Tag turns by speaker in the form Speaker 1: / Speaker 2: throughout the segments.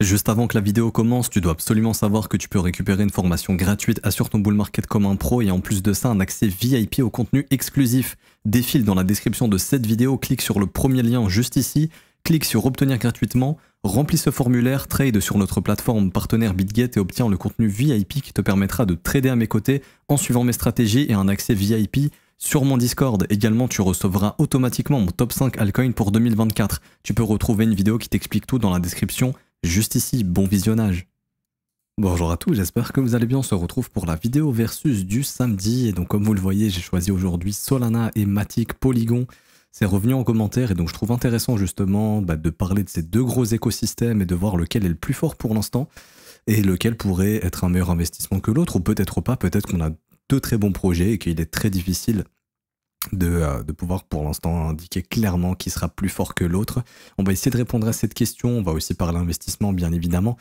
Speaker 1: Juste avant que la vidéo commence, tu dois absolument savoir que tu peux récupérer une formation gratuite Assure ton bull market comme un pro et en plus de ça un accès VIP au contenu exclusif. Défile dans la description de cette vidéo, clique sur le premier lien juste ici, clique sur obtenir gratuitement, remplis ce formulaire, trade sur notre plateforme partenaire BitGet et obtiens le contenu VIP qui te permettra de trader à mes côtés en suivant mes stratégies et un accès VIP sur mon Discord. Également, tu recevras automatiquement mon top 5 altcoin pour 2024. Tu peux retrouver une vidéo qui t'explique tout dans la description. Juste ici, bon visionnage. Bonjour à tous, j'espère que vous allez bien. On se retrouve pour la vidéo versus du samedi. Et donc comme vous le voyez, j'ai choisi aujourd'hui Solana et Matic Polygon. C'est revenu en commentaire et donc je trouve intéressant justement de parler de ces deux gros écosystèmes et de voir lequel est le plus fort pour l'instant et lequel pourrait être un meilleur investissement que l'autre ou peut-être pas. Peut-être qu'on a deux très bons projets et qu'il est très difficile de pouvoir pour l'instant indiquer clairement qui sera plus fort que l'autre. On va essayer de répondre à cette question, on va aussi parler investissement bien évidemment.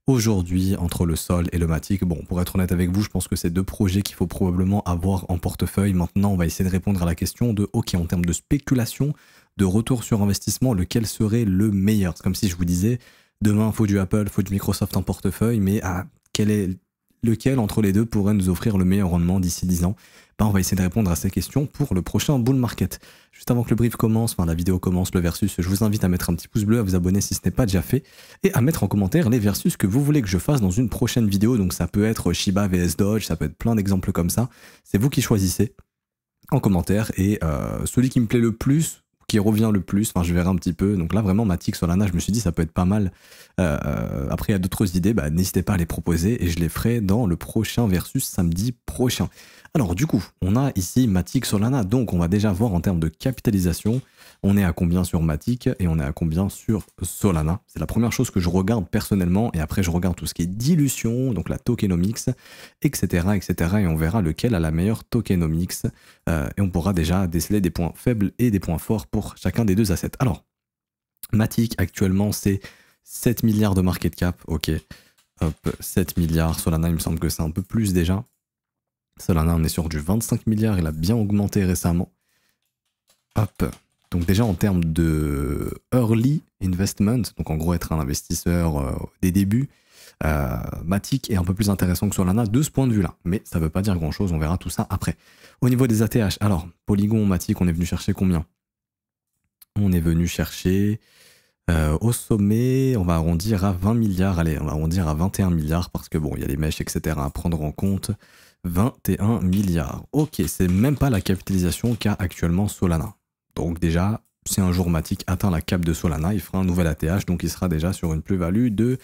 Speaker 1: Aujourd'hui, entre le Sol et le Matic, bon, pour être honnête avec vous, je pense que c'est deux projets qu'il faut probablement avoir en portefeuille. Maintenant, on va essayer de répondre à la question de, ok, en termes de spéculation, de retour sur investissement, lequel serait le meilleur? C'est comme si je vous disais, demain, il faut du Apple, il faut du Microsoft en portefeuille, mais lequel entre les deux pourrait nous offrir le meilleur rendement d'ici 10 ans? On va essayer de répondre à ces questions pour le prochain bull market. Juste avant que le brief commence, la vidéo commence, le versus, je vous invite à mettre un petit pouce bleu, à vous abonner si ce n'est pas déjà fait, et à mettre en commentaire les versus que vous voulez que je fasse dans une prochaine vidéo. Donc ça peut être Shiba vs Dodge, ça peut être plein d'exemples comme ça. C'est vous qui choisissez en commentaire, et celui qui me plaît le plus, qui revient le plus, je verrai un petit peu. Donc là vraiment Matic, Solana, je me suis dit ça peut être pas mal. Après il y a d'autres idées, n'hésitez pas à les proposer et je les ferai dans le prochain versus samedi prochain. Alors du coup, on a ici Matic, Solana, donc on va déjà voir en termes de capitalisation, on est à combien sur Matic et on est à combien sur Solana. C'est la première chose que je regarde personnellement et après je regarde tout ce qui est dilution, donc la tokenomics, etc. etc. et on verra lequel a la meilleure tokenomics et on pourra déjà déceler des points faibles et des points forts pour chacun des deux assets. Alors, Matic actuellement c'est 7 milliards de market cap, ok, hop, 7 milliards, Solana il me semble que c'est un peu plus déjà. Solana, on est sur du 25 milliards, il a bien augmenté récemment. Hop. Donc déjà en termes de early investment, donc en gros être un investisseur des débuts, Matic est un peu plus intéressant que Solana de ce point de vue-là. Mais ça ne veut pas dire grand-chose, on verra tout ça après. Au niveau des ATH, alors Polygon, Matic, on est venu chercher combien? On est venu chercher au sommet, on va arrondir à 20 milliards, allez, on va arrondir à 21 milliards parce que bon, il y a les mèches, etc. à prendre en compte. 21 milliards. Ok, c'est même pas la capitalisation qu'a actuellement Solana. Donc déjà, si un jour Matic atteint la cap de Solana, il fera un nouvel ATH, donc il sera déjà sur une plus-value de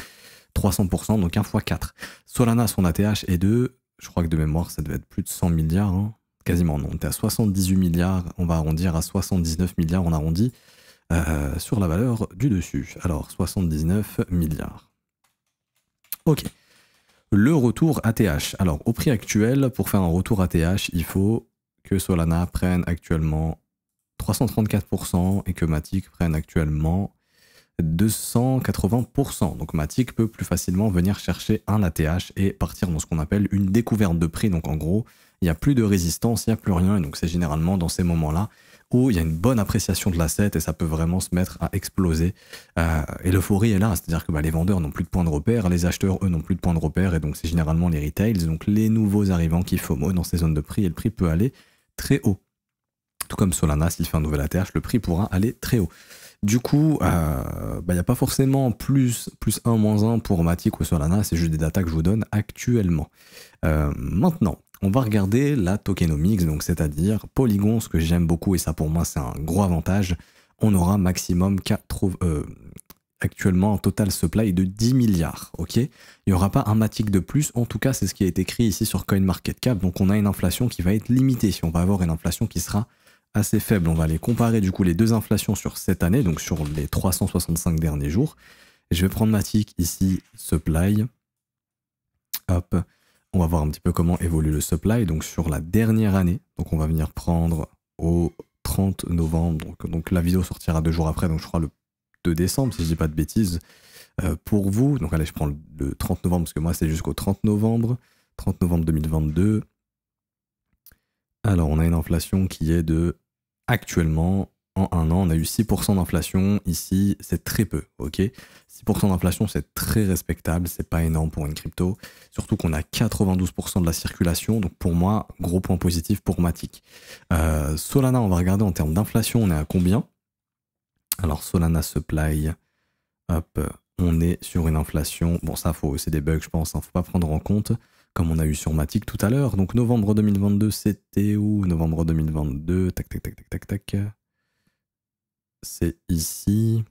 Speaker 1: 300%, donc 1 x 4. Solana, son ATH est de, je crois que de mémoire, ça devait être plus de 100 milliards, hein. Quasiment non, on était à 78 milliards, on va arrondir à 79 milliards, on arrondit sur la valeur du dessus. Alors, 79 milliards. Ok. Le retour ATH. Alors, au prix actuel, pour faire un retour ATH, il faut que Solana prenne actuellement 334% et que Matic prenne actuellement 280%. Donc Matic peut plus facilement venir chercher un ATH et partir dans ce qu'on appelle une découverte de prix. Donc en gros, il n'y a plus de résistance, il n'y a plus rien. Et donc c'est généralement dans ces moments-là où il y a une bonne appréciation de l'asset et ça peut vraiment se mettre à exploser. Et l'euphorie est là, c'est-à-dire que les vendeurs n'ont plus de points de repère, les acheteurs, eux, n'ont plus de points de repère, et donc c'est généralement les retails, donc les nouveaux arrivants qui FOMO dans ces zones de prix, et le prix peut aller très haut. Tout comme Solana, s'il fait un nouvel ATH, le prix pourra aller très haut. Du coup, il n'y a pas forcément plus 1, moins 1 pour Matic ou Solana, c'est juste des datas que je vous donne actuellement. Maintenant, on va regarder la tokenomics, donc c'est-à-dire Polygon, ce que j'aime beaucoup, et ça pour moi c'est un gros avantage, on aura maximum actuellement un total supply de 10 milliards, ok? Il n'y aura pas un Matic de plus, en tout cas c'est ce qui est écrit ici sur CoinMarketCap, donc on a une inflation qui va être limitée, on va avoir une inflation qui sera assez faible. On va aller comparer du coup les deux inflations sur cette année, donc sur les 365 derniers jours. Et je vais prendre Matic ici, supply. Hop, on va voir un petit peu comment évolue le supply, donc sur la dernière année. Donc on va venir prendre au 30 novembre, donc la vidéo sortira 2 jours après, donc je crois le 2 décembre, si je dis pas de bêtises, pour vous. Donc allez, je prends le 30 novembre, parce que moi c'est jusqu'au 30 novembre 2022. Alors on a une inflation qui est de, actuellement, en un an, on a eu 6% d'inflation. Ici, c'est très peu, ok? 6% d'inflation, c'est très respectable, c'est pas énorme pour une crypto. Surtout qu'on a 92% de la circulation, donc pour moi, gros point positif pour Matic. Solana, on va regarder en termes d'inflation, on est à combien? Alors Solana Supply, hop, on est sur une inflation, bon ça c'est des bugs je pense, hein, faut pas prendre en compte, comme on a eu sur Matic tout à l'heure. Donc novembre 2022, c'était où? Novembre 2022, tac tac tac tac tac tac. C'est ici.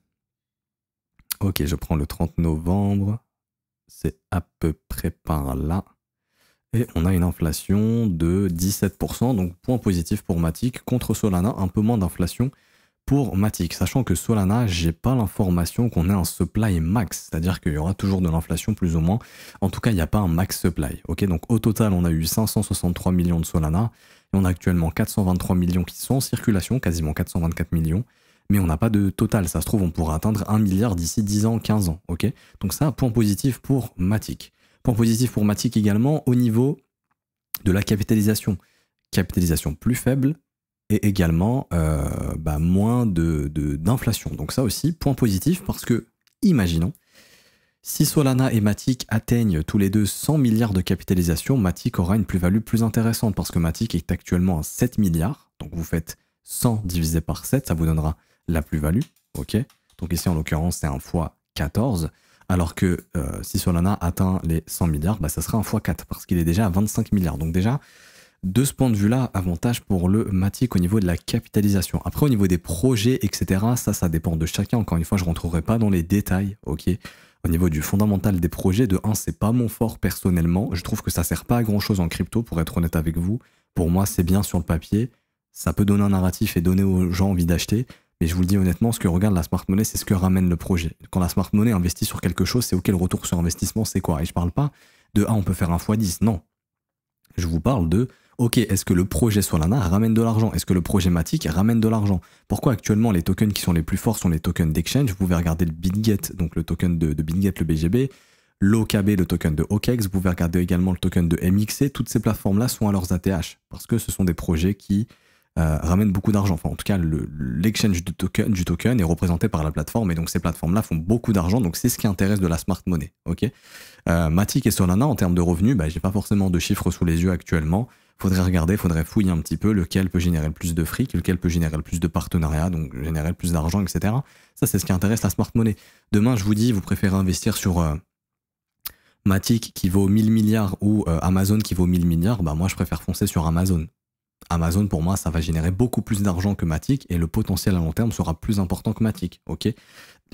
Speaker 1: Ok, je prends le 30 novembre, c'est à peu près par là. Et on a une inflation de 17%, donc point positif pour Matic. Contre Solana, un peu moins d'inflation pour Matic, sachant que Solana, j'ai pas l'information qu'on ait un supply max, c'est-à-dire qu'il y aura toujours de l'inflation plus ou moins. En tout cas, il n'y a pas un max supply. Ok, donc au total, on a eu 563 millions de Solana et on a actuellement 423 millions qui sont en circulation, quasiment 424 millions. Mais on n'a pas de total, ça se trouve, on pourra atteindre 1 milliard d'ici 10 ans, 15 ans. Ok, donc ça, point positif pour Matic. Point positif pour Matic également au niveau de la capitalisation. Capitalisation plus faible, et également moins d'inflation. Donc ça aussi, point positif, parce que, imaginons, si Solana et Matic atteignent tous les deux 100 milliards de capitalisation, Matic aura une plus-value plus intéressante, parce que Matic est actuellement à 7 milliards, donc vous faites 100 divisé par 7, ça vous donnera la plus-value, ok? Donc ici, en l'occurrence, c'est un fois 14, alors que si Solana atteint les 100 milliards, ça sera un fois 4, parce qu'il est déjà à 25 milliards. Donc déjà, de ce point de vue-là, avantage pour le Matic au niveau de la capitalisation. Après, au niveau des projets, etc., ça dépend de chacun. Encore une fois, je ne rentrerai pas dans les détails, ok? Au niveau du fondamental des projets, de 1, c'est pas mon fort personnellement. Je trouve que ça sert pas à grand-chose en crypto, pour être honnête avec vous. Pour moi, c'est bien sur le papier. Ça peut donner un narratif et donner aux gens envie d'acheter. Mais je vous le dis honnêtement, ce que regarde la smart money, c'est ce que ramène le projet. Quand la smart money investit sur quelque chose, c'est OK, le retour sur investissement, c'est quoi? Et je parle pas de on peut faire un x10, non. Je vous parle de OK, est-ce que le projet Solana ramène de l'argent? Est-ce que le projet Matic ramène de l'argent? Pourquoi actuellement les tokens qui sont les plus forts sont les tokens d'exchange? Vous pouvez regarder le BitGet, donc le token de BitGet, le BGB, l'OKB, le token de OKEx, vous pouvez regarder également le token de MXC. Toutes ces plateformes-là sont à leurs ATH parce que ce sont des projets qui ramènent beaucoup d'argent. Enfin, en tout cas, l'exchange du token est représenté par la plateforme et donc ces plateformes-là font beaucoup d'argent. Donc c'est ce qui intéresse de la smart money. Ok. Matic et Solana, en termes de revenus, j'ai pas forcément de chiffres sous les yeux actuellement. Faudrait regarder, faudrait fouiller un petit peu lequel peut générer le plus de fric, lequel peut générer le plus de partenariats, donc générer le plus d'argent, etc. Ça, c'est ce qui intéresse la smart money. Demain, je vous dis, vous préférez investir sur Matic qui vaut 1000 milliards ou Amazon qui vaut 1000 milliards, moi, je préfère foncer sur Amazon. Amazon, pour moi, ça va générer beaucoup plus d'argent que Matic et le potentiel à long terme sera plus important que Matic. Ok,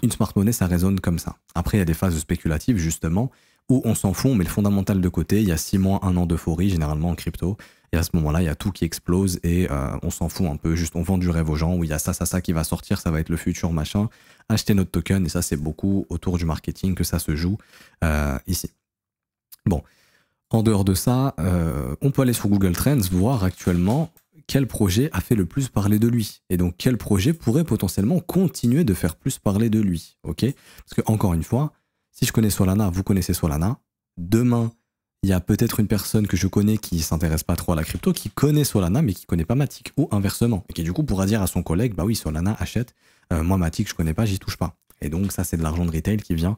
Speaker 1: une smart money, ça résonne comme ça. Après, il y a des phases spéculatives, justement, où on s'en fout, on met le fondamental de côté. Il y a 6 mois, 1 an d'euphorie, généralement en crypto. Et à ce moment-là, il y a tout qui explose et on s'en fout un peu. Juste, on vend du rêve aux gens où il y a ça qui va sortir, ça va être le futur, machin. Achetez notre token et ça, c'est beaucoup autour du marketing que ça se joue ici. Bon. En dehors de ça, on peut aller sur Google Trends, voir actuellement quel projet a fait le plus parler de lui. Et donc, quel projet pourrait potentiellement continuer de faire plus parler de lui. Ok ? Parce que, encore une fois, si je connais Solana, vous connaissez Solana. Demain, il y a peut-être une personne que je connais qui s'intéresse pas trop à la crypto, qui connaît Solana, mais qui connaît pas Matic. Ou inversement. Et qui, du coup, pourra dire à son collègue, bah oui, Solana, achète. Moi, Matic, je connais pas, j'y touche pas. Et donc, ça, c'est de l'argent de retail qui vient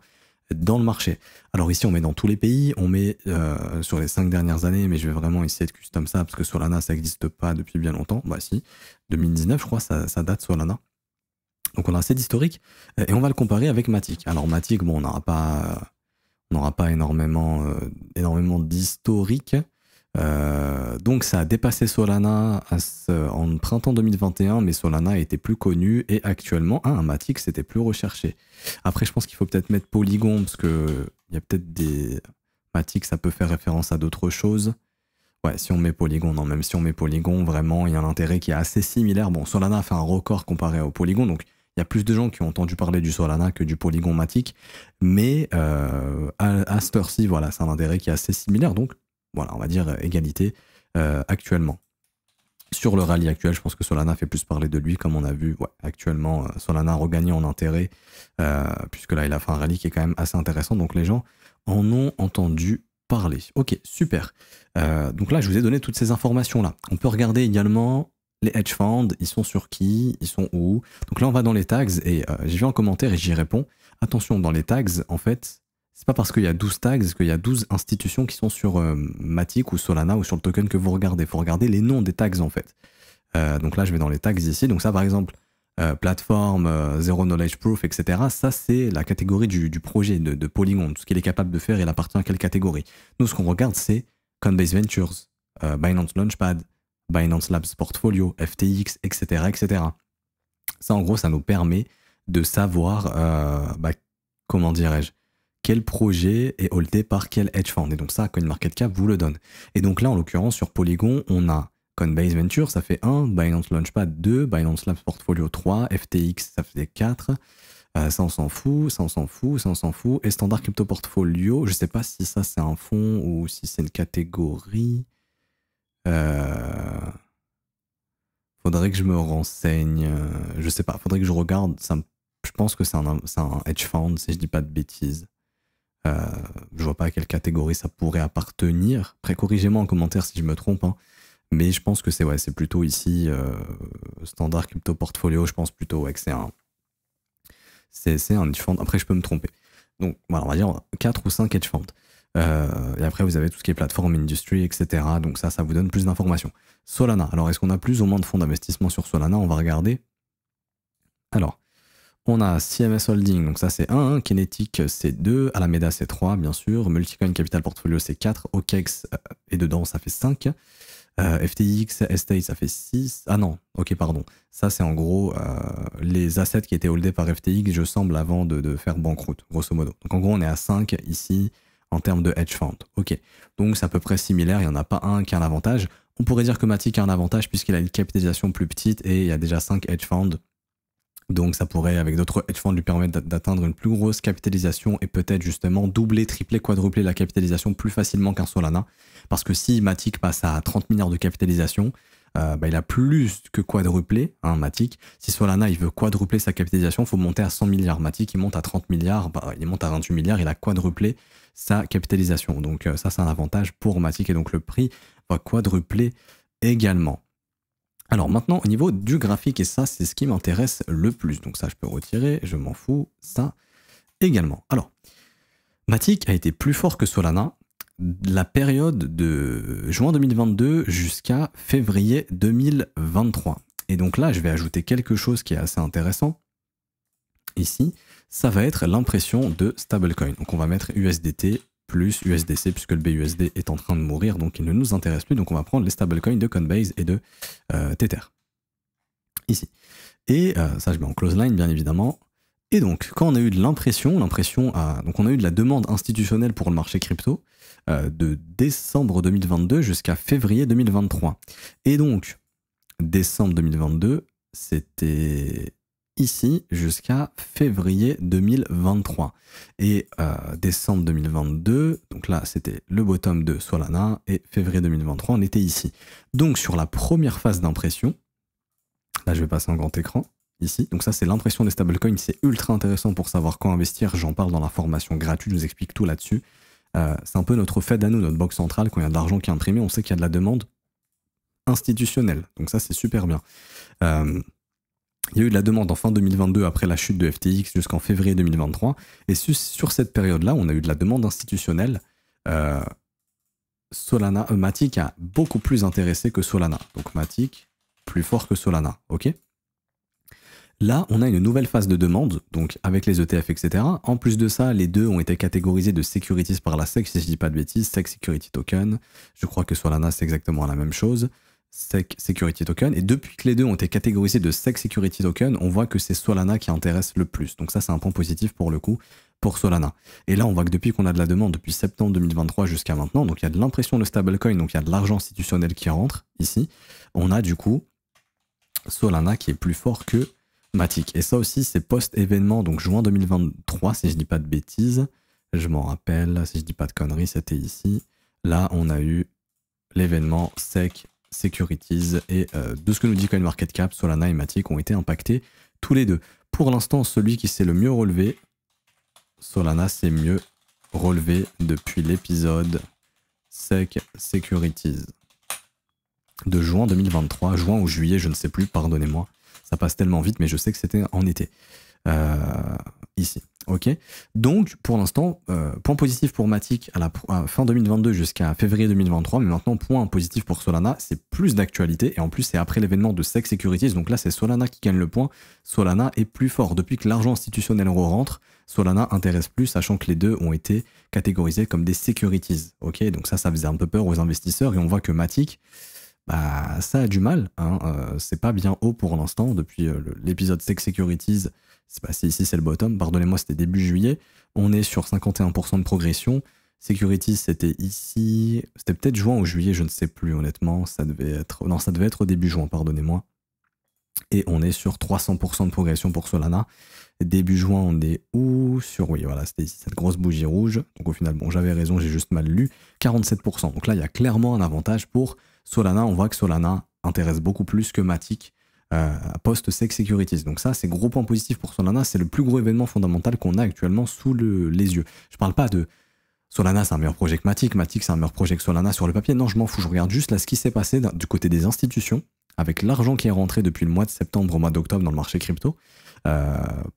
Speaker 1: dans le marché. Alors ici, on met dans tous les pays, on met sur les 5 dernières années, mais je vais vraiment essayer de custom ça, parce que Solana, ça n'existe pas depuis bien longtemps. Bah si, 2019, je crois, ça date Solana. Donc on a assez d'historique, et on va le comparer avec Matic. Alors Matic, bon, on n'aura pas énormément d'historique. Donc ça a dépassé Solana en printemps 2021, mais Solana était plus connu et actuellement un Matic c'était plus recherché. Après je pense qu'il faut peut-être mettre Polygon parce que il y a peut-être des Matic, ça peut faire référence à d'autres choses. Ouais, si on met Polygon, non, même si on met Polygon, vraiment il y a un intérêt qui est assez similaire. Bon, Solana a fait un record comparé au Polygon, donc il y a plus de gens qui ont entendu parler du Solana que du Polygon Matic, mais à cette heure-ci, voilà, c'est un intérêt qui est assez similaire, donc voilà, on va dire égalité actuellement. Sur le rallye actuel, je pense que Solana fait plus parler de lui, comme on a vu. Ouais, actuellement, Solana a regagné en intérêt, puisque là, il a fait un rallye qui est quand même assez intéressant. Donc, les gens en ont entendu parler. Ok, super. Donc là, je vous ai donné toutes ces informations-là. On peut regarder également les hedge funds, ils sont sur qui, ils sont où. Donc là, on va dans les tags et j'y vais en commentaire et j'y réponds. Attention, dans les tags, en fait, c'est pas parce qu'il y a 12 tags qu'il y a 12 institutions qui sont sur Matic ou Solana ou sur le token que vous regardez. Il faut regarder les noms des tags, en fait. Donc là, je vais dans les tags ici. Donc ça, par exemple, plateforme, Zero Knowledge Proof, etc. Ça, c'est la catégorie du projet de Polygon. Tout ce qu'il est capable de faire, il appartient à quelle catégorie. Nous, ce qu'on regarde, c'est Coinbase Ventures, Binance Launchpad, Binance Labs Portfolio, FTX, etc., etc. Ça, en gros, ça nous permet de savoir, comment dirais-je, quel projet est holdé par quel hedge fund. Et donc ça, CoinMarketCap vous le donne. Et donc là, en l'occurrence, sur Polygon, on a Coinbase Venture, ça fait 1, Binance Launchpad 2, Binance Labs Portfolio 3, FTX, ça fait 4. Ça, on s'en fout, ça, on s'en fout, ça, on s'en fout. Et Standard Crypto Portfolio, je sais pas si ça, c'est un fonds ou si c'est une catégorie. Faudrait que je me renseigne. Je sais pas, faudrait que je regarde. Je pense que c'est un hedge fund, si je dis pas de bêtises. Je vois pas à quelle catégorie ça pourrait appartenir. Après, corrigez-moi en commentaire si je me trompe. Hein. Mais je pense que c'est plutôt ici Standard Crypto Portfolio. Je pense plutôt que c'est un hedge fund. Après, je peux me tromper. Donc, voilà, on va dire 4 ou 5 hedge funds. Et après, vous avez tout ce qui est plateforme, industry, etc. Donc ça vous donne plus d'informations. Solana. Alors, est-ce qu'on a plus ou moins de fonds d'investissement sur Solana? On va regarder. Alors, on a CMS Holding, donc ça c'est 1, Kinetic c'est 2, Alameda c'est 3, bien sûr, Multicoin Capital Portfolio c'est 4, OKEx est dedans, ça fait 5, FTX, Estate ça fait 6, ah non, ok pardon, ça c'est en gros les assets qui étaient holdés par FTX, je semble, avant de faire banqueroute, grosso modo. Donc en gros on est à 5 ici en termes de hedge fund, ok. Donc c'est à peu près similaire, il n'y en a pas un qui a un avantage. On pourrait dire que Matic a un avantage puisqu'il a une capitalisation plus petite et il y a déjà 5 hedge funds. Donc ça pourrait, avec d'autres hedge funds, lui permettre d'atteindre une plus grosse capitalisation et peut-être justement doubler, tripler, quadrupler la capitalisation plus facilement qu'un Solana. Parce que si Matic passe à 30 milliards de capitalisation, il a plus que quadruplé, hein, Matic. Si Solana il veut quadrupler sa capitalisation, il faut monter à 100 milliards. Matic il monte à 30 milliards, il monte à 28 milliards, il a quadruplé sa capitalisation. Donc ça c'est un avantage pour Matic et donc le prix va quadrupler également. Alors maintenant, au niveau du graphique, et ça, c'est ce qui m'intéresse le plus. Donc ça, je peux retirer, je m'en fous, ça également. Alors, Matic a été plus fort que Solana la période de juin 2022 jusqu'à février 2023. Et donc là, je vais ajouter quelque chose qui est assez intéressant. Ici, ça va être l'impression de stablecoin. Donc on va mettre USDT plus USDC, puisque le BUSD est en train de mourir, donc il ne nous intéresse plus. Donc on va prendre les stablecoins de Coinbase et de Tether. Ici. Et ça, je mets en close line, bien évidemment. Et donc, quand on a eu de l'impression, donc on a eu de la demande institutionnelle pour le marché crypto de décembre 2022 jusqu'à février 2023. Et donc, décembre 2022, c'était ici jusqu'à février 2023. Et décembre 2022, donc là c'était le bottom de Solana, et février 2023 on était ici. Donc sur la première phase d'impression, là je vais passer en grand écran, ici, donc ça c'est l'impression des stablecoins, c'est ultra intéressant pour savoir quand investir, j'en parle dans la formation gratuite, je vous explique tout là-dessus. C'est un peu notre Fed à nous, notre banque centrale, quand il y a de l'argent qui est imprimé, on sait qu'il y a de la demande institutionnelle, donc ça c'est super bien. Il y a eu de la demande en fin 2022 après la chute de FTX jusqu'en février 2023. Et sur cette période-là, on a eu de la demande institutionnelle. Matic a beaucoup plus intéressé que Solana. Donc Matic, plus fort que Solana. Ok. Là, on a une nouvelle phase de demande, donc avec les ETF, etc. En plus de ça, les deux ont été catégorisés de securities par la SEC, si je dis pas de bêtises, SEC Security Token. Je crois que Solana, c'est exactement la même chose. SEC Security Token, et depuis que les deux ont été catégorisés de SEC Security Token, on voit que c'est Solana qui intéresse le plus. Donc ça c'est un point positif pour le coup, pour Solana. Et là on voit que depuis qu'on a de la demande, depuis septembre 2023 jusqu'à maintenant, donc il y a de l'impression de stablecoin, donc il y a de l'argent institutionnel qui rentre ici, on a du coup Solana qui est plus fort que Matic. Et ça aussi c'est post-événement, donc juin 2023 si je dis pas de bêtises, je m'en rappelle, si je dis pas de conneries, c'était ici. Là on a eu l'événement SEC Securities et de ce que nous dit CoinMarketCap, Solana et Matic ont été impactés tous les deux. Pour l'instant, celui qui s'est le mieux relevé, Solana s'est mieux relevé depuis l'épisode SEC Securities. de juin 2023, juin ou juillet, je ne sais plus, pardonnez-moi. Ça passe tellement vite, mais je sais que c'était en été. Ici, ok. Donc, pour l'instant, point positif pour Matic à fin 2022 jusqu'à février 2023, mais maintenant, point positif pour Solana, c'est plus d'actualité, et en plus, c'est après l'événement de SEC Securities, donc là, c'est Solana qui gagne le point. Solana est plus fort. Depuis que l'argent institutionnel re-rentre, Solana intéresse plus, sachant que les deux ont été catégorisés comme des securities, ok. Donc ça faisait un peu peur aux investisseurs, et on voit que Matic, bah, ça a du mal, hein. C'est pas bien haut pour l'instant, depuis l'épisode SEC Securities. Ici c'est le bottom, pardonnez-moi, c'était début juillet, on est sur 51% de progression. Securities c'était ici, c'était peut-être juin ou juillet, je ne sais plus honnêtement, ça devait être début juin, pardonnez-moi. Et on est sur 300% de progression pour Solana. Début juin, on est où? Oui, voilà, c'était ici cette grosse bougie rouge. Donc au final, bon, j'avais raison, j'ai juste mal lu. 47%. Donc là, il y a clairement un avantage pour Solana. On voit que Solana intéresse beaucoup plus que Matic post-SEC Securities. Donc ça, c'est gros point positif pour Solana. C'est le plus gros événement fondamental qu'on a actuellement sous les yeux. Je parle pas de Solana, c'est un meilleur projet que Matic. Matic, c'est un meilleur projet que Solana sur le papier. Non, je m'en fous. Je regarde juste là ce qui s'est passé du côté des institutions, avec l'argent qui est rentré depuis le mois de septembre au mois d'octobre dans le marché crypto.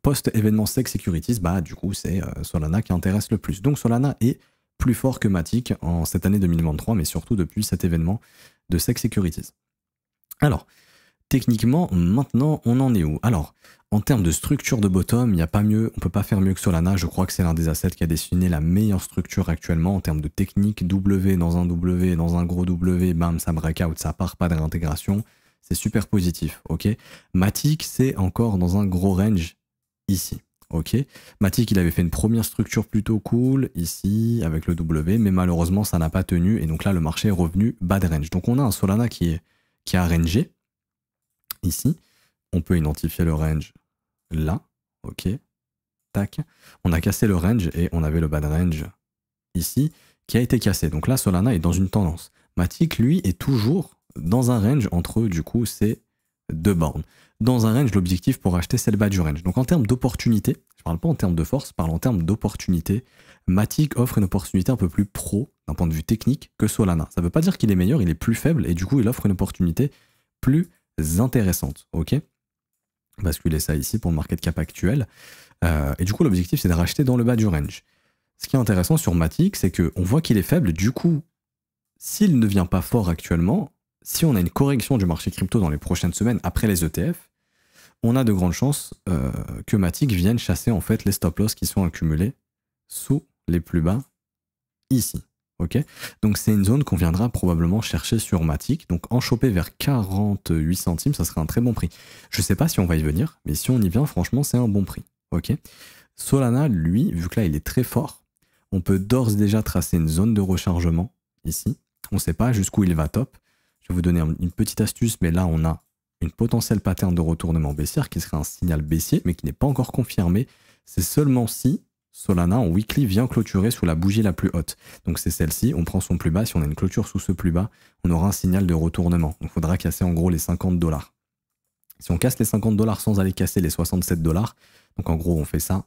Speaker 1: Post-événement SEC Securities, bah du coup, c'est Solana qui intéresse le plus. Donc Solana est plus fort que Matic en cette année 2023, mais surtout depuis cet événement de SEC Securities. Alors, techniquement, maintenant, on en est où? Alors, en termes de structure de bottom, il n'y a pas mieux, on ne peut pas faire mieux que Solana. Je crois que c'est l'un des assets qui a dessiné la meilleure structure actuellement en termes de technique. W dans un W, dans un gros W, bam, ça breakout, ça part, pas de réintégration. C'est super positif, ok. Matic, c'est encore dans un gros range ici, ok. Matic, il avait fait une première structure plutôt cool ici avec le W, mais malheureusement, ça n'a pas tenu. Et donc là, le marché est revenu bad range. Donc on a un Solana qui a rangé ici. On peut identifier le range là, ok. Tac. On a cassé le range et on avait le bad range ici qui a été cassé. Donc là, Solana est dans une tendance. Matic, lui, est toujours dans un range entre, du coup, ces deux bornes. Dans un range, l'objectif pour acheter, c'est le bas du range. Donc en termes d'opportunité, je ne parle pas en termes de force, je parle en termes d'opportunité. Matic offre une opportunité un peu plus pro d'un point de vue technique que Solana. Ça ne veut pas dire qu'il est meilleur, il est plus faible et du coup, il offre une opportunité plus intéressante. Ok, basculer ça ici pour le market cap actuel. Et du coup, l'objectif, c'est de racheter dans le bas du range. Ce qui est intéressant sur Matic, c'est qu'on voit qu'il est faible. Du coup, s'il ne devient pas fort actuellement, si on a une correction du marché crypto dans les prochaines semaines après les ETF, on a de grandes chances que Matic vienne chasser en fait les stop-loss qui sont accumulés sous les plus bas ici. Ok, donc c'est une zone qu'on viendra probablement chercher sur Matic. Donc en choper vers 48 centimes, ça serait un très bon prix. Je ne sais pas si on va y venir, mais si on y vient, franchement, c'est un bon prix. Ok, Solana, lui, vu que là il est très fort, on peut d'ores et déjà tracer une zone de rechargement ici. On ne sait pas jusqu'où il va top. Je vais vous donner une petite astuce, mais là on a une potentielle pattern de retournement baissière qui serait un signal baissier, mais qui n'est pas encore confirmé. C'est seulement si Solana en weekly vient clôturer sous la bougie la plus haute. Donc c'est celle-ci, on prend son plus bas, si on a une clôture sous ce plus bas, on aura un signal de retournement. Donc il faudra casser en gros les 50 $. Si on casse les 50 $ sans aller casser les 67 $, donc en gros on fait ça,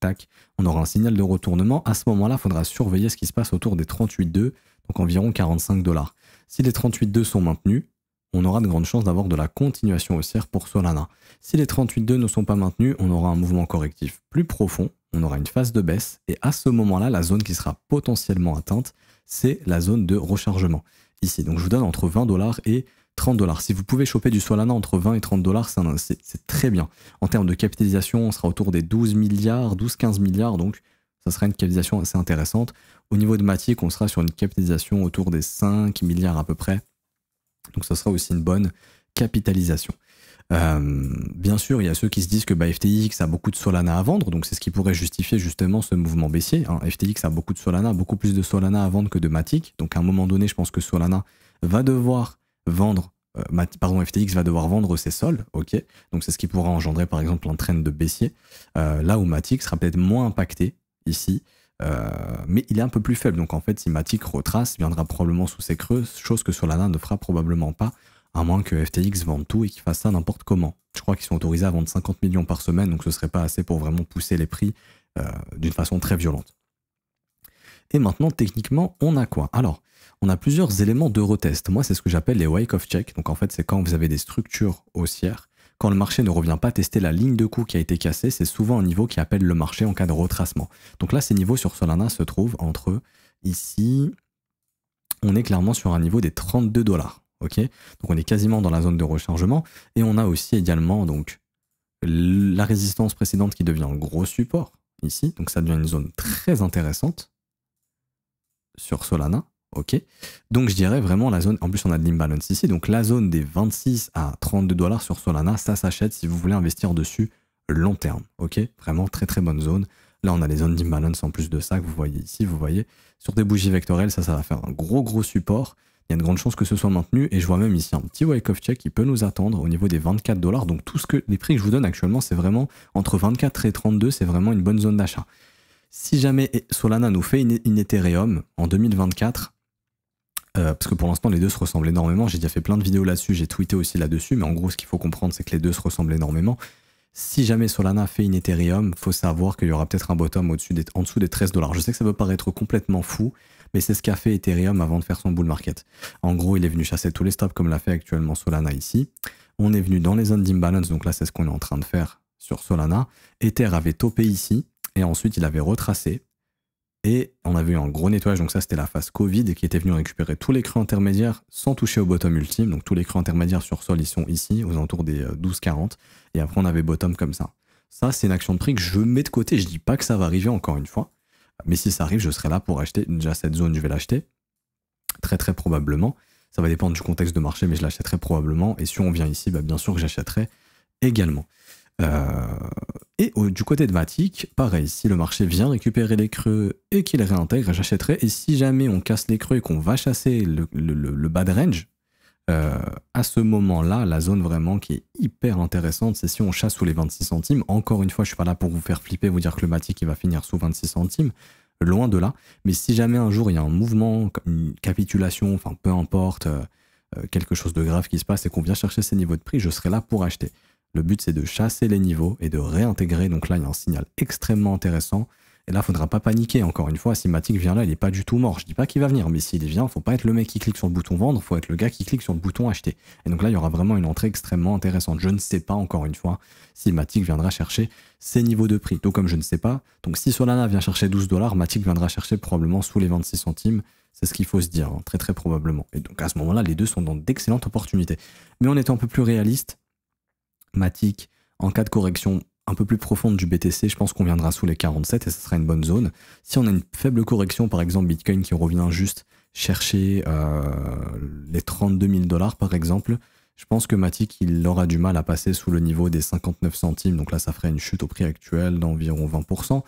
Speaker 1: tac, on aura un signal de retournement. À ce moment-là, il faudra surveiller ce qui se passe autour des 38,2, donc environ 45 $. Si les 38,2 sont maintenus, on aura de grandes chances d'avoir de la continuation haussière pour Solana. Si les 38,2 ne sont pas maintenus, on aura un mouvement correctif plus profond, on aura une phase de baisse, et à ce moment-là, la zone qui sera potentiellement atteinte, c'est la zone de rechargement, ici. Donc je vous donne entre 20 $ et 30 $. Si vous pouvez choper du Solana entre 20 et 30 $, c'est très bien. En termes de capitalisation, on sera autour des 12 milliards, 12-15 milliards, donc ça sera une capitalisation assez intéressante. Au niveau de Matic, on sera sur une capitalisation autour des 5 milliards à peu près. Donc ça sera aussi une bonne capitalisation. Bien sûr, il y a ceux qui se disent que FTX a beaucoup de Solana à vendre, donc c'est ce qui pourrait justifier justement ce mouvement baissier. FTX a beaucoup de Solana, beaucoup plus de Solana à vendre que de Matic. Donc à un moment donné, je pense que Solana va devoir vendre, FTX va devoir vendre ses sols, ok. Donc c'est ce qui pourra engendrer par exemple un trend de baissier. Là où Matic sera peut-être moins impacté ici. Mais il est un peu plus faible, donc en fait si Matic retrace, il viendra probablement sous ses creux, chose que Solana ne fera probablement pas, à moins que FTX vende tout et qu'il fasse ça n'importe comment. Je crois qu'ils sont autorisés à vendre 50 millions par semaine, donc ce serait pas assez pour vraiment pousser les prix d'une façon très violente. Et maintenant, techniquement, on a quoi? Alors, on a plusieurs éléments de retest. Moi, c'est ce que j'appelle les wake-off checks. Donc en fait, c'est quand vous avez des structures haussières. Quand le marché ne revient pas tester la ligne de coup qui a été cassée, c'est souvent un niveau qui appelle le marché en cas de retracement. Donc là, ces niveaux sur Solana se trouvent entre ici, on est clairement sur un niveau des 32 $. Ok, donc on est quasiment dans la zone de rechargement. Et on a aussi également donc, la résistance précédente qui devient un gros support ici. Donc ça devient une zone très intéressante sur Solana. Ok, donc je dirais vraiment la zone, en plus on a de l'imbalance ici, donc la zone des 26 à 32 $ sur Solana, ça s'achète si vous voulez investir dessus long terme. Ok, vraiment très très bonne zone. Là on a les zones d'imbalance en plus de ça que vous voyez ici, vous voyez sur des bougies vectorielles, ça va faire un gros support. Il y a une grande chance que ce soit maintenu et je vois même ici un petit wake-off check qui peut nous attendre au niveau des 24 $. Donc tout ce que les prix que je vous donne actuellement, c'est vraiment entre 24 et 32, c'est vraiment une bonne zone d'achat. Si jamais Solana nous fait une Ethereum en 2024, parce que pour l'instant les deux se ressemblent énormément, j'ai déjà fait plein de vidéos là-dessus, j'ai tweeté aussi là-dessus, mais en gros ce qu'il faut comprendre c'est que les deux se ressemblent énormément. Si jamais Solana fait une Ethereum, faut savoir qu'il y aura peut-être un bottom en dessous des 13 $. Je sais que ça peut paraître complètement fou, mais c'est ce qu'a fait Ethereum avant de faire son bull market. En gros, il est venu chasser tous les stops comme l'a fait actuellement Solana ici. On est venu dans les zones d'imbalance, donc là c'est ce qu'on est en train de faire sur Solana. Ether avait topé ici, et ensuite il avait retracé. Et on avait eu un gros nettoyage, donc ça c'était la phase Covid qui était venu récupérer tous les creux intermédiaires sans toucher au bottom ultime. Donc tous les creux intermédiaires sur Sol, ils sont ici, aux alentours des 12,40. Et après on avait bottom comme ça. Ça c'est une action de prix que je mets de côté, je dis pas que ça va arriver encore une fois. Mais si ça arrive, je serai là pour acheter. Déjà cette zone, je vais l'acheter. Très probablement. Ça va dépendre du contexte de marché, mais je l'achèterai probablement. Et si on vient ici, bah, bien sûr que j'achèterai également. Et du côté de Matic, pareil, si le marché vient récupérer les creux et qu'il réintègre, j'achèterai. Et si jamais on casse les creux et qu'on va chasser le bad range, à ce moment-là, la zone vraiment qui est hyper intéressante, c'est si on chasse sous les 26 centimes. Encore une fois, je suis pas là pour vous faire flipper, vous dire que le Matic il va finir sous 26 centimes, loin de là. Mais si jamais un jour il y a un mouvement, une capitulation, enfin peu importe, quelque chose de grave qui se passe et qu'on vient chercher ces niveaux de prix, je serai là pour acheter. Le but, c'est de chasser les niveaux et de réintégrer. Donc là, il y a un signal extrêmement intéressant. Et là, il ne faudra pas paniquer. Encore une fois, si Matic vient là, il n'est pas du tout mort. Je ne dis pas qu'il va venir, mais s'il vient, il ne faut pas être le mec qui clique sur le bouton vendre, il faut être le gars qui clique sur le bouton acheter. Et donc là, il y aura vraiment une entrée extrêmement intéressante. Je ne sais pas, encore une fois, si Matic viendra chercher ces niveaux de prix. Donc comme je ne sais pas, donc si Solana vient chercher 12 $, Matic viendra chercher probablement sous les 26 centimes. C'est ce qu'il faut se dire, hein, très probablement. Et donc à ce moment-là, les deux sont dans d'excellentes opportunités. Mais en étant un peu plus réaliste, Matic, en cas de correction un peu plus profonde du BTC, je pense qu'on viendra sous les 47 et ce sera une bonne zone. Si on a une faible correction, par exemple Bitcoin qui revient juste chercher les 32 000 $ par exemple, je pense que Matic il aura du mal à passer sous le niveau des 59 centimes. Donc là, ça ferait une chute au prix actuel d'environ 20%,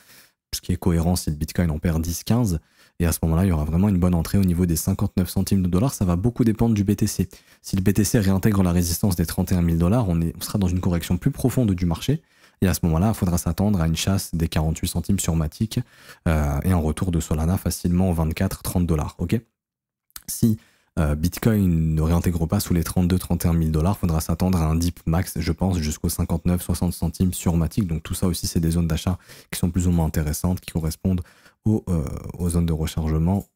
Speaker 1: ce qui est cohérent si le Bitcoin en perd 10-15. Et à ce moment-là, il y aura vraiment une bonne entrée au niveau des 59 centimes de dollars. Ça va beaucoup dépendre du BTC. Si le BTC réintègre la résistance des 31 000 $, on sera dans une correction plus profonde du marché. Et à ce moment-là, il faudra s'attendre à une chasse des 48 centimes sur Matic et un retour de Solana facilement aux 24-30 $. Okay, si Bitcoin ne réintègre pas sous les 32-31 000 $, il faudra s'attendre à un dip max, je pense, jusqu'aux 59-60 centimes sur Matic. Donc tout ça aussi, c'est des zones d'achat qui sont plus ou moins intéressantes, qui correspondent aux zones de rechargement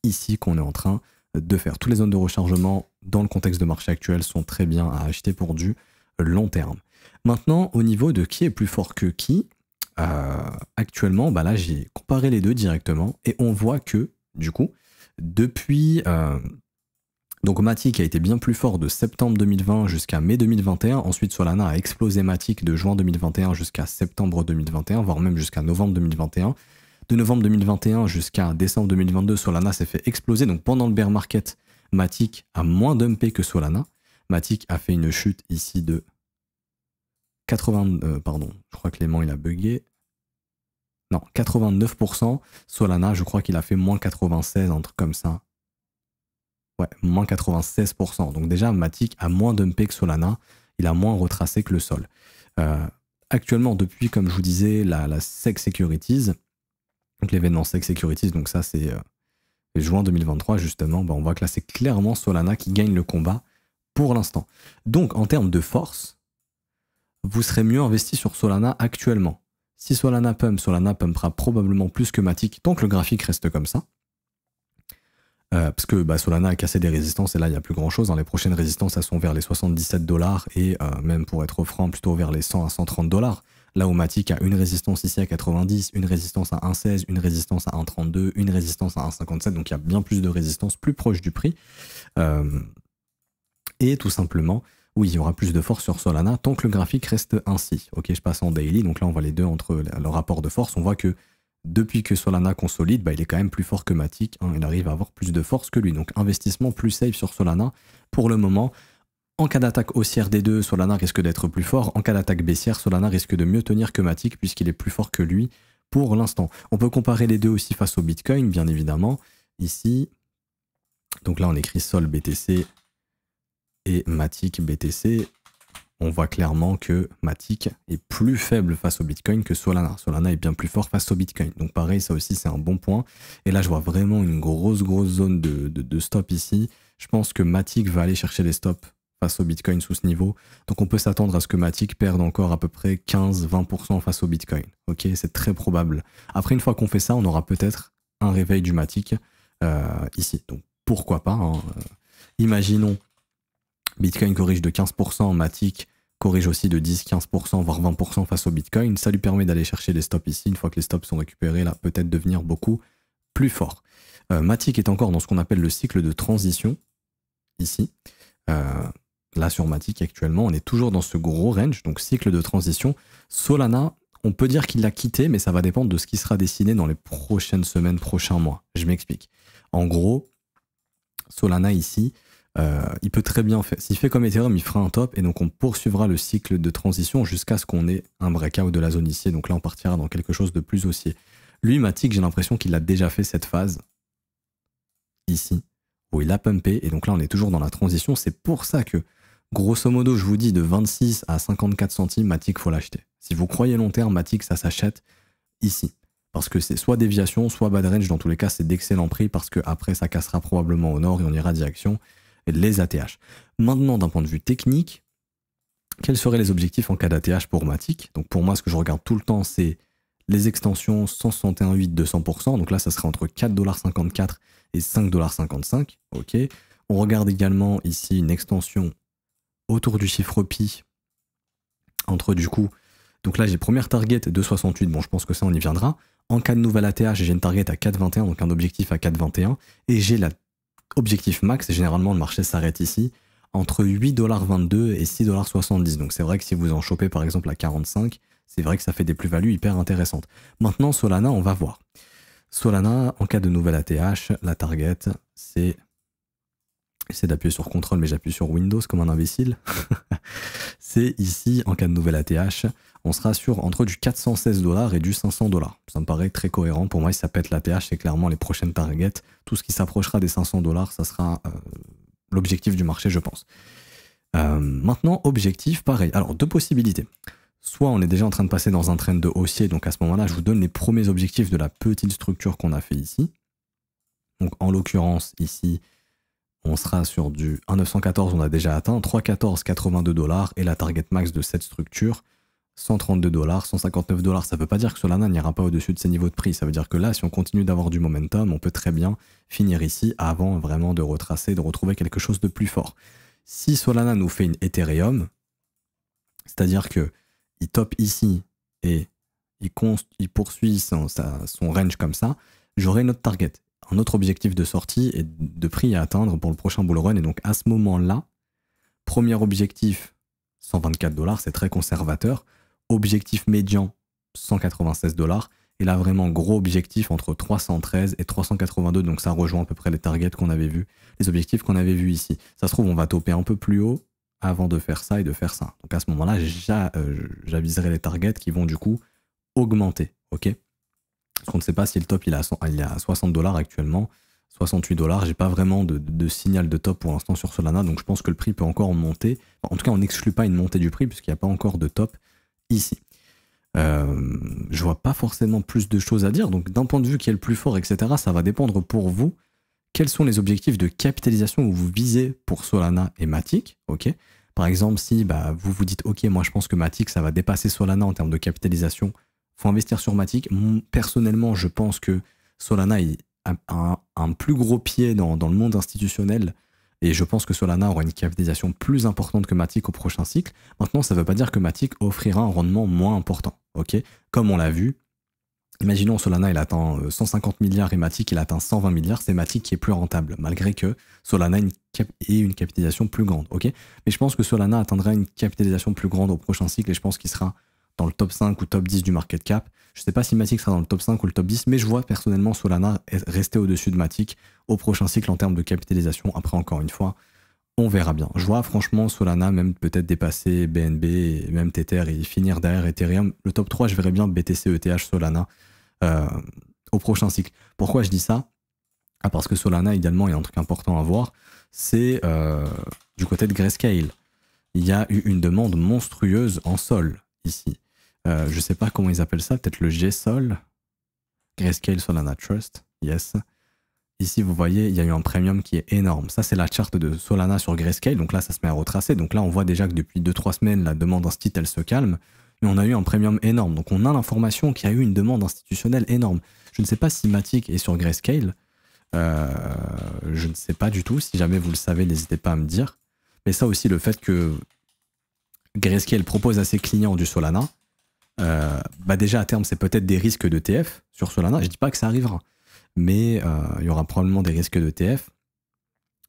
Speaker 1: ici qu'on est en train de faire. Toutes les zones de rechargement dans le contexte de marché actuel sont très bien à acheter pour du long terme. Maintenant, au niveau de qui est plus fort que qui, actuellement, bah là j'ai comparé les deux directement et on voit que, du coup, depuis... donc Matic a été bien plus fort de septembre 2020 jusqu'à mai 2021. Ensuite, Solana a explosé Matic de juin 2021 jusqu'à septembre 2021, voire même jusqu'à novembre 2021. De novembre 2021 jusqu'à décembre 2022, Solana s'est fait exploser. Donc pendant le bear market, Matic a moins dumpé que Solana. Matic a fait une chute ici de 80... pardon, je crois que Clément il a bugué. Non, 89%. Solana, je crois qu'il a fait moins 96, un truc comme ça. Ouais, moins 96%. Donc déjà, Matic a moins dumpé que Solana. Il a moins retracé que le sol. Actuellement, depuis, comme je vous disais, la SEC Securities, donc l'événement SEC Securities, donc ça c'est juin 2023 justement, bah on voit que là c'est clairement Solana qui gagne le combat pour l'instant. Donc en termes de force, vous serez mieux investi sur Solana actuellement. Si Solana pumpera probablement plus que Matic tant que le graphique reste comme ça. Parce que bah, Solana a cassé des résistances et là il n'y a plus grand chose. Les prochaines résistances elles sont vers les 77 dollars et même pour être franc plutôt vers les 100 à 130 dollars. Là où Matic a une résistance ici à 90, une résistance à 1,16, une résistance à 1,32, une résistance à 1,57, donc il y a bien plus de résistance plus proche du prix. Et tout simplement, oui, il y aura plus de force sur Solana tant que le graphique reste ainsi. Ok, je passe en daily, donc là on voit les deux entre le rapport de force. On voit que depuis que Solana consolide, bah, il est quand même plus fort que Matic. Hein, il arrive à avoir plus de force que lui. Donc investissement plus safe sur Solana pour le moment. En cas d'attaque haussière des deux, Solana risque d'être plus fort. En cas d'attaque baissière, Solana risque de mieux tenir que Matic puisqu'il est plus fort que lui pour l'instant. On peut comparer les deux aussi face au Bitcoin, bien évidemment. Ici, donc là on écrit Sol BTC et Matic BTC. On voit clairement que Matic est plus faible face au Bitcoin que Solana. Solana est bien plus fort face au Bitcoin. Donc pareil, ça aussi c'est un bon point. Et là je vois vraiment une grosse zone de stop ici. Je pense que Matic va aller chercher les stops face au Bitcoin sous ce niveau. Donc on peut s'attendre à ce que Matic perde encore à peu près 15-20% face au Bitcoin. Ok, c'est très probable. Après une fois qu'on fait ça, on aura peut-être un réveil du Matic ici. Donc pourquoi pas, hein. Imaginons Bitcoin corrige de 15%, Matic corrige aussi de 10-15%, voire 20% face au Bitcoin. Ça lui permet d'aller chercher les stops ici. Une fois que les stops sont récupérés, là, peut-être devenir beaucoup plus fort. Matic est encore dans ce qu'on appelle le cycle de transition, ici. Là, sur Matic, actuellement, on est toujours dans ce gros range, donc cycle de transition. Solana, on peut dire qu'il l'a quitté, mais ça va dépendre de ce qui sera dessiné dans les prochaines semaines, prochains mois. Je m'explique. En gros, Solana ici, il peut très bien faire, s'il fait comme Ethereum, il fera un top et donc on poursuivra le cycle de transition jusqu'à ce qu'on ait un breakout de la zone haussier. Donc là, on partira dans quelque chose de plus haussier. Lui, Matic, j'ai l'impression qu'il a déjà fait cette phase ici où il a pumpé et donc là, on est toujours dans la transition. C'est pour ça que, grosso modo, je vous dis de 26 à 54 centimes, Matic, faut l'acheter. Si vous croyez long terme, Matic, ça s'achète ici. Parce que c'est soit déviation, soit bad range. Dans tous les cas, c'est d'excellents prix parce que après ça cassera probablement au nord et on ira direction les ATH. Maintenant, d'un point de vue technique, quels seraient les objectifs en cas d'ATH pour Matic? Donc pour moi, ce que je regarde tout le temps, c'est les extensions 161.8 de 100%. Donc là, ça serait entre 4,54$ et 5,55$. Ok. On regarde également ici une extension autour du chiffre pi entre du coup. Donc là, j'ai première target de 68. Bon, je pense que ça, on y viendra. En cas de nouvelle ATH, j'ai une target à 4,21, donc un objectif à 4,21. Et j'ai la objectif max, généralement le marché s'arrête ici, entre 8,22$ et 6,70$. Donc c'est vrai que si vous en chopez par exemple à 45, c'est vrai que ça fait des plus-values hyper intéressantes. Maintenant Solana, on va voir. Solana, en cas de nouvelle ATH, la target, c'est d'appuyer sur CTRL, mais j'appuie sur Windows comme un imbécile. C'est ici, en cas de nouvelle ATH, on sera sur entre du 416$ et du 500$. Ça me paraît très cohérent. Pour moi, si ça pète l'ATH, c'est clairement les prochaines targets. Tout ce qui s'approchera des 500$, ça sera l'objectif du marché, je pense. Maintenant, objectif, pareil. Alors, deux possibilités. Soit on est déjà en train de passer dans un trend de haussier, donc à ce moment-là, je vous donne les premiers objectifs de la petite structure qu'on a fait ici. Donc, en l'occurrence, ici, on sera sur du 1,914, on a déjà atteint, 3,1482$ et la target max de cette structure, 132$, 159$. Ça ne veut pas dire que Solana n'ira pas au-dessus de ces niveaux de prix. Ça veut dire que là, si on continue d'avoir du momentum, on peut très bien finir ici avant vraiment de retracer, de retrouver quelque chose de plus fort. Si Solana nous fait une Ethereum, c'est-à-dire qu'il top ici et il poursuit son range comme ça, j'aurai une autre target, un autre objectif de sortie et de prix à atteindre pour le prochain bull run. Et donc à ce moment-là, premier objectif 124$, c'est très conservateur. Objectif médian 196$. Et là vraiment gros objectif entre 313 et 382. Donc ça rejoint à peu près les targets qu'on avait vus, les objectifs qu'on avait vus ici. Ça se trouve on va toper un peu plus haut avant de faire ça et de faire ça. Donc à ce moment-là, j'aviserai les targets qui vont du coup augmenter. Ok. Parce qu'on ne sait pas si le top il est à 60$ actuellement, 68$. J'ai pas vraiment de signal de top pour l'instant sur Solana, donc je pense que le prix peut encore monter. Enfin, en tout cas, on n'exclut pas une montée du prix puisqu'il n'y a pas encore de top ici. Je vois pas forcément plus de choses à dire. Donc d'un point de vue qui est le plus fort, etc., ça va dépendre pour vous. Quels sont les objectifs de capitalisation que vous visez pour Solana et Matic, ok. Par exemple, si vous vous dites, ok, moi je pense que Matic, ça va dépasser Solana en termes de capitalisation, faut investir sur Matic. Personnellement, je pense que Solana est un plus gros pied dans le monde institutionnel. Et je pense que Solana aura une capitalisation plus importante que Matic au prochain cycle. Maintenant, ça ne veut pas dire que Matic offrira un rendement moins important. Ok, comme on l'a vu, imaginons Solana il atteint 150 milliards et Matic il atteint 120 milliards, c'est Matic qui est plus rentable, malgré que Solana ait une capitalisation plus grande. Ok, mais je pense que Solana atteindra une capitalisation plus grande au prochain cycle et je pense qu'il sera dans le top 5 ou top 10 du market cap. Je ne sais pas si Matic sera dans le top 5 ou le top 10, mais je vois personnellement Solana rester au-dessus de Matic au prochain cycle en termes de capitalisation. Après, encore une fois, on verra bien. Je vois franchement Solana même peut-être dépasser BNB et même Tether et finir derrière Ethereum. Le top 3, je verrais bien BTC, ETH, Solana au prochain cycle. Pourquoi je dis ça? Parce que Solana, également, il y a un truc important à voir, c'est du côté de Grayscale. Il y a eu une demande monstrueuse en sol ici. Je sais pas comment ils appellent ça, peut-être le G-Sol. Grayscale Solana Trust, yes. Ici, vous voyez, il y a eu un premium qui est énorme. Ça, c'est la charte de Solana sur Grayscale. Donc là, ça se met à retracer. Donc là, on voit déjà que depuis 2-3 semaines, la demande instit, elle se calme. Mais on a eu un premium énorme. Donc on a l'information qu'il y a eu une demande institutionnelle énorme. Je ne sais pas si Matic est sur Grayscale. Je ne sais pas du tout. Si jamais vous le savez, n'hésitez pas à me dire. Mais ça aussi, le fait que Grayscale propose à ses clients du Solana, déjà à terme c'est peut-être des risques d'ETF sur Solana, je dis pas que ça arrivera, mais il y aura probablement des risques d'ETF.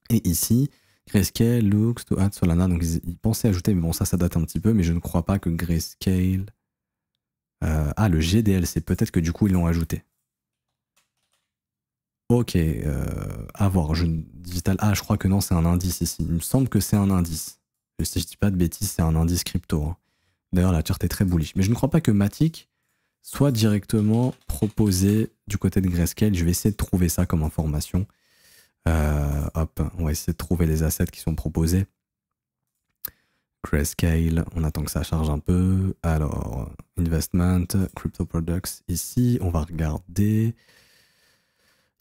Speaker 1: Et ici, Grayscale looks to add Solana, donc ils pensaient ajouter, mais bon ça date un petit peu, mais je ne crois pas que Grayscale... le GDLC, peut-être que du coup ils l'ont ajouté. Ok, à voir, digital, je crois que non, c'est un indice ici, il me semble que c'est un indice. Si je dis pas de bêtises, c'est un indice crypto, hein. D'ailleurs, la charte est très bullish. Mais je ne crois pas que Matic soit directement proposé du côté de Grayscale. Je vais essayer de trouver ça comme information. Hop, on va essayer de trouver les assets qui sont proposés. Grayscale, on attend que ça charge un peu. Alors, Investment, Crypto Products. Ici, on va regarder...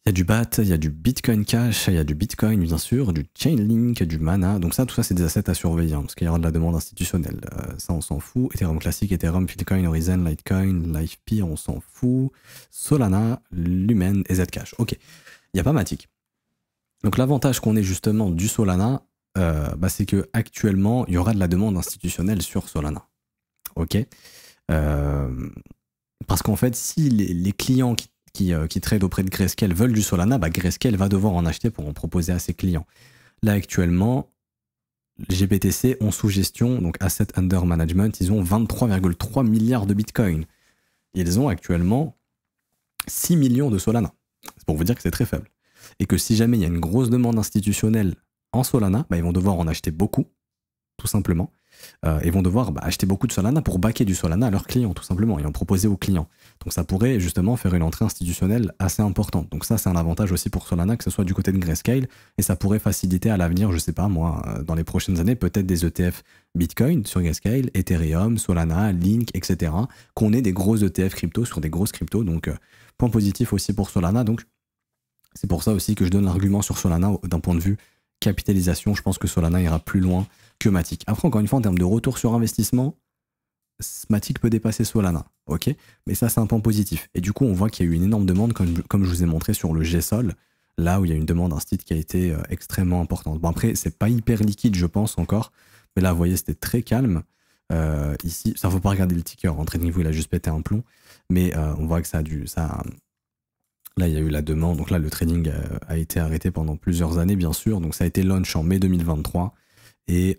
Speaker 1: Il y a du BAT, il y a du Bitcoin Cash, il y a du Bitcoin bien sûr, du Chainlink, du Mana. Donc ça, tout ça, c'est des assets à surveiller, hein, parce qu'il y aura de la demande institutionnelle. Ça, on s'en fout. Ethereum classique, Ethereum, Bitcoin, Horizon, Litecoin, LifePeer, on s'en fout. Solana, Lumen et Zcash. Ok, il n'y a pas Matic. Donc l'avantage qu'on ait justement du Solana, c'est que actuellement, il y aura de la demande institutionnelle sur Solana. Ok, parce qu'en fait, si les clients qui trade auprès de Grayscale veulent du Solana, Grayscale va devoir en acheter pour en proposer à ses clients. Là, actuellement, les GBTC ont sous gestion, donc Asset Under Management, ils ont 23,3 milliards de Bitcoin. Ils ont actuellement 6 millions de Solana. C'est pour vous dire que c'est très faible. Et que si jamais il y a une grosse demande institutionnelle en Solana, ils vont devoir en acheter beaucoup, tout simplement. Ils vont devoir acheter beaucoup de Solana pour backer du Solana à leurs clients, tout simplement, et en proposer aux clients. Donc ça pourrait justement faire une entrée institutionnelle assez importante. Donc ça, c'est un avantage aussi pour Solana, que ce soit du côté de Grayscale, et ça pourrait faciliter à l'avenir, je sais pas moi, dans les prochaines années, peut-être des ETF Bitcoin sur Grayscale, Ethereum, Solana, Link, etc. Qu'on ait des gros ETF crypto sur des grosses cryptos. Donc point positif aussi pour Solana. Donc c'est pour ça aussi que je donne l'argument sur Solana d'un point de vue capitalisation. Je pense que Solana ira plus loin que Matic. Après, encore une fois, en termes de retour sur investissement, Matic peut dépasser Solana, ok, mais ça c'est un point positif. Et du coup, on voit qu'il y a eu une énorme demande, comme je vous ai montré sur le G-Sol, là où il y a une demande instit qui a été extrêmement importante. Bon après, c'est pas hyper liquide, je pense encore, mais là, vous voyez, c'était très calme. Ici, ça faut pas regarder le ticker, en TradingView, il a juste pété un plomb, mais on voit que là, il y a eu la demande, donc là, le trading a été arrêté pendant plusieurs années, bien sûr, donc ça a été launch en mai 2023. Et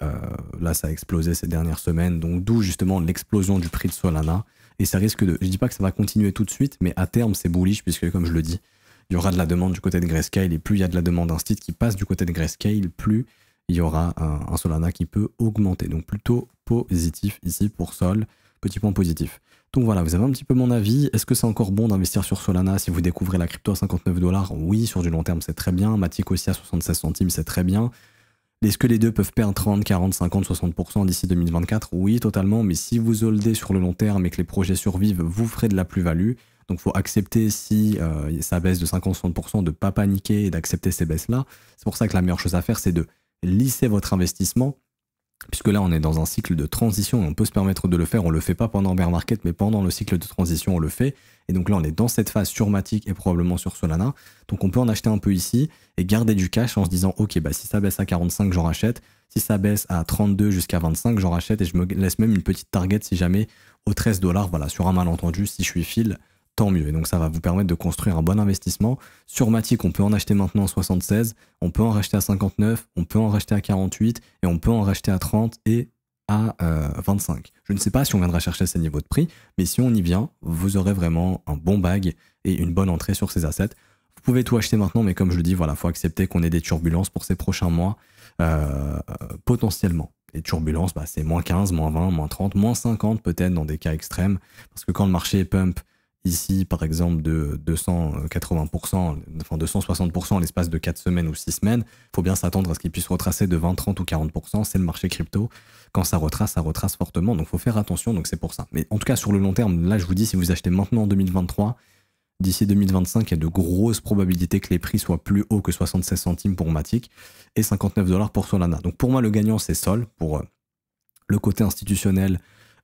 Speaker 1: là, ça a explosé ces dernières semaines, donc d'où justement l'explosion du prix de Solana. Et ça risque de... Je dis pas que ça va continuer tout de suite, mais à terme, c'est bullish, puisque comme je le dis, il y aura de la demande du côté de Grayscale, et plus il y a de la demande instit qui passe du côté de Grayscale, plus il y aura un Solana qui peut augmenter. Donc plutôt positif ici pour Sol, petit point positif. Donc voilà, vous avez un petit peu mon avis. Est-ce que c'est encore bon d'investir sur Solana si vous découvrez la crypto à 59 $? Oui, sur du long terme, c'est très bien. Matic aussi à 76 centimes, c'est très bien. Est-ce que les deux peuvent perdre 30, 40, 50, 60% d'ici 2024? Oui, totalement, mais si vous holdez sur le long terme et que les projets survivent, vous ferez de la plus-value. Donc il faut accepter si ça baisse de 50-60%, de ne pas paniquer et d'accepter ces baisses-là. C'est pour ça que la meilleure chose à faire, c'est de lisser votre investissement puisque là on est dans un cycle de transition et on peut se permettre de le faire. On le fait pas pendant bear market, mais pendant le cycle de transition on le fait. Et donc là on est dans cette phase sur Matic et probablement sur Solana. Donc on peut en acheter un peu ici et garder du cash en se disant ok, bah si ça baisse à 45 j'en rachète, si ça baisse à 32 jusqu'à 25 j'en rachète, et je me laisse même une petite target si jamais au 13 $, voilà, sur un malentendu, si je suis fil, tant mieux. Et donc ça va vous permettre de construire un bon investissement. Sur Matic, on peut en acheter maintenant à 76, on peut en racheter à 59, on peut en racheter à 48 et on peut en racheter à 30 et à 25. Je ne sais pas si on viendra chercher ces niveaux de prix, mais si on y vient, vous aurez vraiment un bon bag et une bonne entrée sur ces assets. Vous pouvez tout acheter maintenant, mais comme je le dis, voilà, faut accepter qu'on ait des turbulences pour ces prochains mois, potentiellement. Les turbulences, bah, c'est moins 15, moins 20, moins 30, moins 50 peut-être dans des cas extrêmes, parce que quand le marché pump ici, par exemple, de 280%, enfin 260% en l'espace de 4 semaines ou 6 semaines, il faut bien s'attendre à ce qu'il puisse retracer de 20, 30 ou 40%. C'est le marché crypto. Quand ça retrace fortement. Donc, il faut faire attention. Donc, c'est pour ça. Mais en tout cas, sur le long terme, là, je vous dis, si vous achetez maintenant en 2023, d'ici 2025, il y a de grosses probabilités que les prix soient plus hauts que 76 centimes pour Matic et 59 $ pour Solana. Donc, pour moi, le gagnant, c'est Sol, pour le côté institutionnel,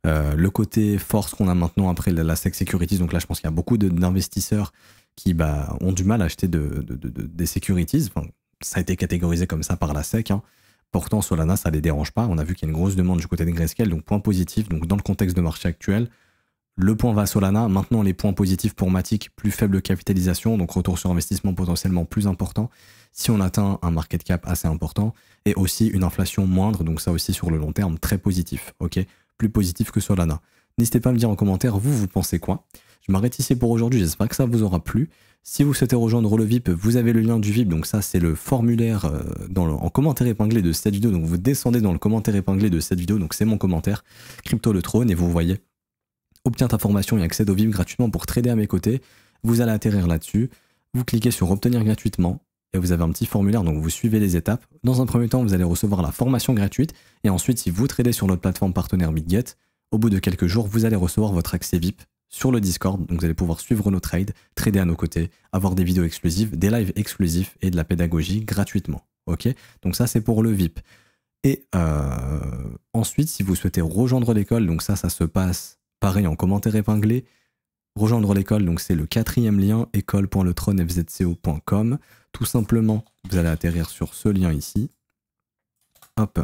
Speaker 1: le côté force qu'on a maintenant après la SEC Securities. Donc là, je pense qu'il y a beaucoup d'investisseurs qui ont du mal à acheter des securities. Enfin, ça a été catégorisé comme ça par la SEC. Hein. Pourtant, Solana, ça ne les dérange pas. On a vu qu'il y a une grosse demande du côté de Grayscale, donc point positif. Donc dans le contexte de marché actuel, le point va à Solana. Maintenant, les points positifs pour Matic, plus faible capitalisation, donc retour sur investissement potentiellement plus important si on atteint un market cap assez important, et aussi une inflation moindre, donc ça aussi sur le long terme, très positif. Ok, plus positif que Solana. N'hésitez pas à me dire en commentaire, vous pensez quoi? Je m'arrête ici pour aujourd'hui, j'espère que ça vous aura plu. Si vous souhaitez rejoindre le VIP, vous avez le lien du VIP, donc ça c'est le formulaire en commentaire épinglé de cette vidéo, donc vous descendez dans le commentaire épinglé de cette vidéo, donc c'est mon commentaire, Crypto le Trône, et vous voyez, obtiens ta formation et accède au VIP gratuitement pour trader à mes côtés. Vous allez atterrir là-dessus, vous cliquez sur obtenir gratuitement, et vous avez un petit formulaire, donc vous suivez les étapes. Dans un premier temps, vous allez recevoir la formation gratuite, et ensuite, si vous tradez sur notre plateforme partenaire BitGet, au bout de quelques jours, vous allez recevoir votre accès VIP sur le Discord, donc vous allez pouvoir suivre nos trades, trader à nos côtés, avoir des vidéos exclusives, des lives exclusifs et de la pédagogie gratuitement. Ok, donc ça c'est pour le VIP. Et ensuite, si vous souhaitez rejoindre l'école, donc ça se passe pareil en commentaire épinglé. Rejoindre l'école, donc c'est le 4e lien, école.letronefzco.com. Tout simplement, vous allez atterrir sur ce lien ici. Hop.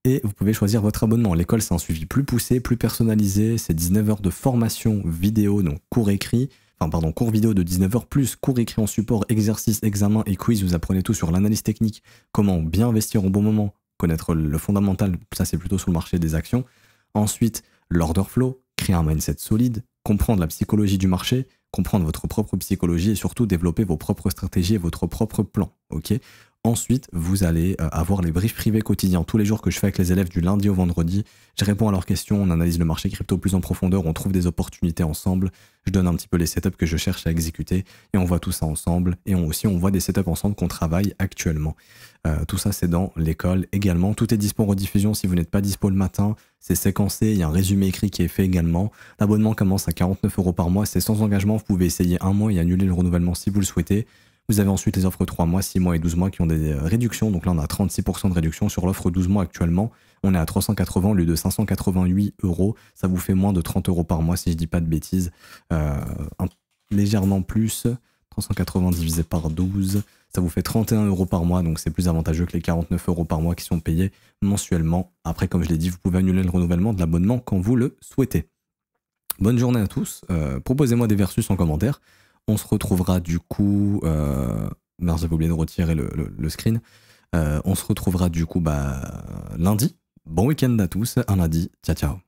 Speaker 1: Et vous pouvez choisir votre abonnement. L'école, c'est un suivi plus poussé, plus personnalisé. C'est 19 heures de formation vidéo, donc cours écrit. Enfin, pardon, cours vidéo de 19 heures plus cours écrit en support, exercices, examens et quiz. Vous apprenez tout sur l'analyse technique, comment bien investir au bon moment, connaître le fondamental. Ça, c'est plutôt sur le marché des actions. Ensuite, l'order flow, créer un mindset solide, comprendre la psychologie du marché, comprendre votre propre psychologie et surtout développer vos propres stratégies et votre propre plan. Ok. Ensuite, vous allez avoir les briefs privés quotidiens tous les jours que je fais avec les élèves du lundi au vendredi. Je réponds à leurs questions, on analyse le marché crypto plus en profondeur, on trouve des opportunités ensemble. Je donne un petit peu les setups que je cherche à exécuter et on voit tout ça ensemble. Et on voit des setups ensemble qu'on travaille actuellement. Tout ça, c'est dans l'école également. Tout est dispo en rediffusion si vous n'êtes pas dispo le matin. C'est séquencé, il y a un résumé écrit qui est fait également. L'abonnement commence à 49 € par mois, c'est sans engagement. Vous pouvez essayer un mois et annuler le renouvellement si vous le souhaitez. Vous avez ensuite les offres 3 mois, 6 mois et 12 mois qui ont des réductions. Donc là, on a 36% de réduction sur l'offre 12 mois actuellement. On est à 380 au lieu de 588 €. Ça vous fait moins de 30 € par mois si je dis pas de bêtises. Légèrement plus. 380 divisé par 12, ça vous fait 31 € par mois. Donc c'est plus avantageux que les 49 € par mois qui sont payés mensuellement. Après, comme je l'ai dit, vous pouvez annuler le renouvellement de l'abonnement quand vous le souhaitez. Bonne journée à tous. Proposez-moi des versus en commentaire. On se retrouvera du coup... merde, j'avais oublié de retirer le screen. On se retrouvera du coup lundi. Bon week-end à tous, un lundi. Ciao, ciao.